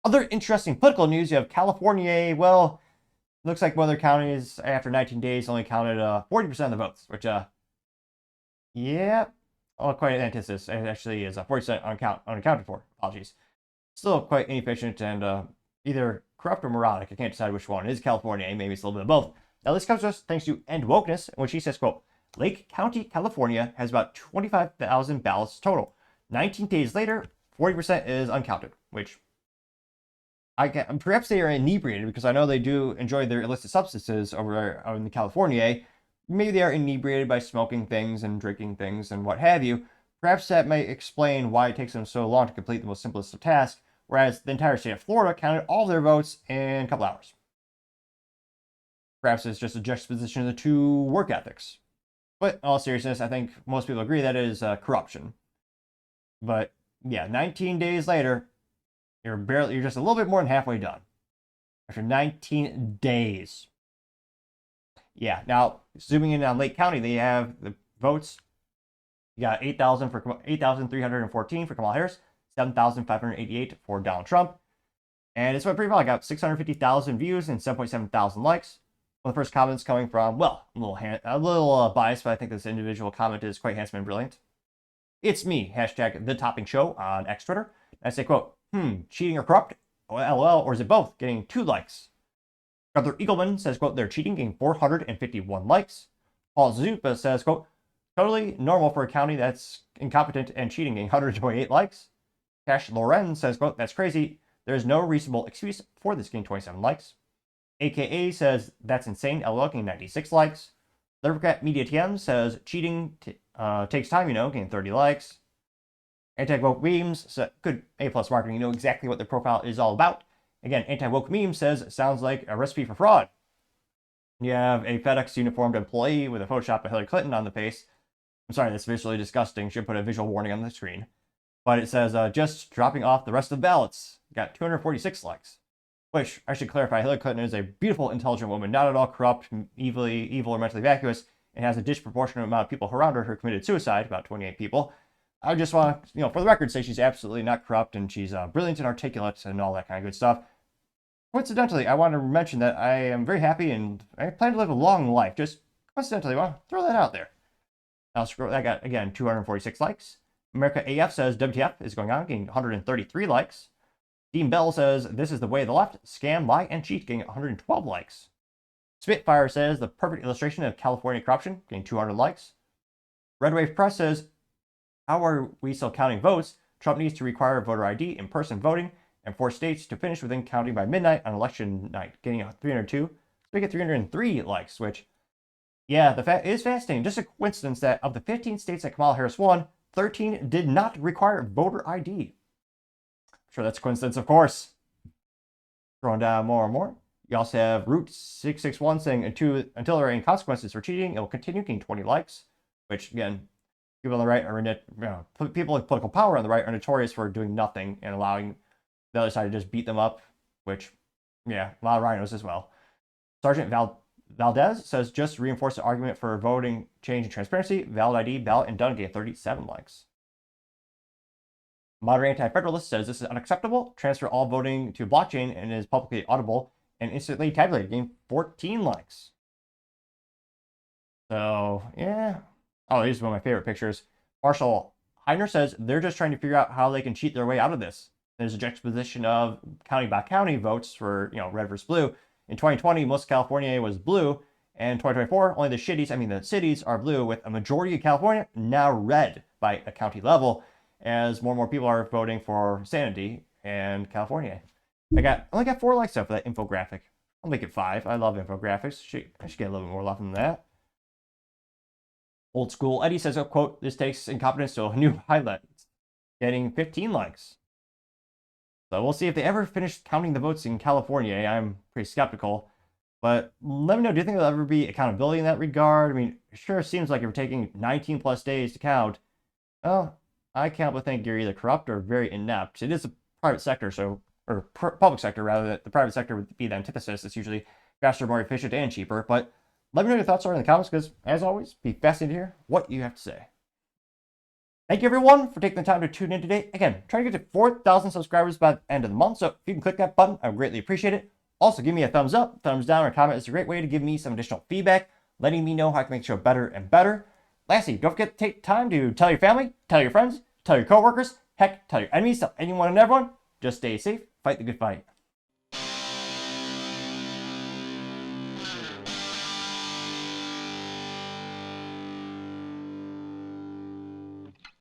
Other interesting political news, you have California. Well, looks like one of their counties after 19 days only counted 40% of the votes, which, yeah, well, quite an antithesis. It actually is 40% unaccounted for. Apologies. Still quite inefficient and either corrupt or moronic. I can't decide which one. It is California. Maybe it's a little bit of both. Now, this comes to us thanks to End Wokeness, in which he says, quote, Lake County, California has about 25,000 ballots total. 19 days later, 40% is uncounted, which perhaps they are inebriated because I know they do enjoy their illicit substances over in California. Maybe they are inebriated by smoking things and drinking things and what have you. Perhaps that may explain why it takes them so long to complete the most simplest of tasks, whereas the entire state of Florida counted all their votes in a couple hours. Perhaps it's just a juxtaposition of the two work ethics. But in all seriousness, I think most people agree that it is corruption. But yeah, 19 days later, you're just a little bit more than halfway done. After 19 days. Yeah, now zooming in on Lake County, they have the votes. You got 8,314 for Kamala Harris, 7,588 for Donald Trump. And it's went pretty well. I got 650,000 views and 7.7 thousand likes. One of the first comments coming from, well, a little biased, but I think this individual comment is quite handsome and brilliant. It's me, hashtag the topping show on X Twitter. I say, quote, cheating or corrupt? LOL, or is it both? Getting 2 likes. Brother Eagleman says, quote, they're cheating, getting 451 likes. Paul Zupa says, quote, totally normal for a county that's incompetent and cheating, getting 128 likes. Cash Loren says, quote, that's crazy. There's no reasonable excuse for this, getting 27 likes. AKA says, that's insane, LOL, getting 96 likes. Levercat Media TM says, cheating takes time, getting 30 likes. Anti-woke memes, good A+ marketing, you know exactly what the profile is all about. Again, anti-woke meme says, sounds like a recipe for fraud. You have a FedEx uniformed employee with a Photoshop of Hillary Clinton on the face. I'm sorry, that's visually disgusting. Should put a visual warning on the screen. But it says, just dropping off the rest of the ballots. Got 246 likes. Which, I should clarify, Hillary Clinton is a beautiful, intelligent woman, not at all corrupt, evil, or mentally vacuous, and has a disproportionate amount of people around her who committed suicide, about 28 people. I just want to, for the record, say she's absolutely not corrupt, and she's brilliant and articulate and all that kind of good stuff. Coincidentally, I want to mention that I am very happy and I plan to live a long life. Just coincidentally, I want to throw that out there. I'll scroll. I got, again, 246 likes. America AF says WTF is going on, getting 133 likes. Dean Bell says this is the way of the left, scam, lie, and cheat, getting 112 likes. Spitfire says the perfect illustration of California corruption, getting 200 likes. Red Wave Press says, how are we still counting votes? Trump needs to require voter ID, in-person voting, and force states to finish within counting by midnight on election night, getting 302. So we get 303 likes, which, yeah, the fact is fascinating. Just a coincidence that of the 15 states that Kamala Harris won, 13 did not require voter ID. Sure, that's a coincidence, of course. Scrolling down more and more. You also have Route 661 saying until there are any consequences for cheating, it will continue, getting 20 likes. Which, again, people on the right are people with political power on the right are notorious for doing nothing and allowing the other side to just beat them up. Which, yeah, a lot of rhinos as well. Sergeant Valdez says just reinforce the argument for voting change and transparency. Valid ID, ballot, and done, getting 37 likes. Modern Anti-Federalist says this is unacceptable. Transfer all voting to blockchain and is publicly audible and instantly tabulated, getting 14 likes. So, yeah. Oh, here's one of my favorite pictures. Marshall Heiner says they're just trying to figure out how they can cheat their way out of this. There's a juxtaposition of county by county votes for, red versus blue. In 2020, most of California was blue. And 2024, only the cities are blue, with a majority of California now red by a county level, as more and more people are voting for sanity in California. I only got 4 likes up for that infographic. I'll make it 5. I love infographics. I should get a little bit more love than that. Old School Eddie says, quote, this takes incompetence to a new highlight, getting 15 likes. So we'll see if they ever finish counting the votes in California. I'm pretty skeptical. But let me know, do you think there'll ever be accountability in that regard? I mean, it sure seems like if we're taking 19 plus days to count, well, I can't but think you're either corrupt or very inept. It is a private sector, or public sector rather. The private sector would be the antithesis. It's usually faster, more efficient, and cheaper. But let me know your thoughts are in the comments, because as always, be fascinated to hear what you have to say. Thank you everyone for taking the time to tune in today. Again, trying to get to 4,000 subscribers by the end of the month, so if you can click that button, I would greatly appreciate it. Also, give me a thumbs up, thumbs down, or comment. It's a great way to give me some additional feedback, letting me know how I can make the show better and better. Lastly, don't forget to take time to tell your family, tell your friends, tell your coworkers, heck, tell your enemies, tell anyone and everyone. Just stay safe, fight the good fight.